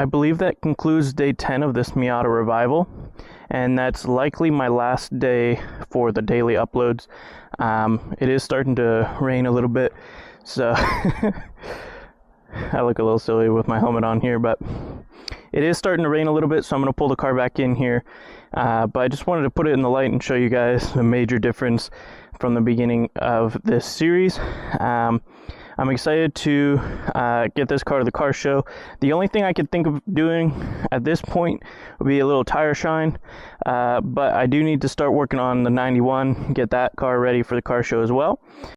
I believe that concludes day 10 of this Miata revival, and that's likely my last day for the daily uploads. It is starting to rain a little bit, so I look a little silly with my helmet on here, but it is starting to rain a little bit, so I'm going to pull the car back in here. But I just wanted to put it in the light and show you guys the major difference from the beginning of this series. I'm excited to get this car to the car show. The only thing I could think of doing at this point would be a little tire shine, but I do need to start working on the 91, get that car ready for the car show as well.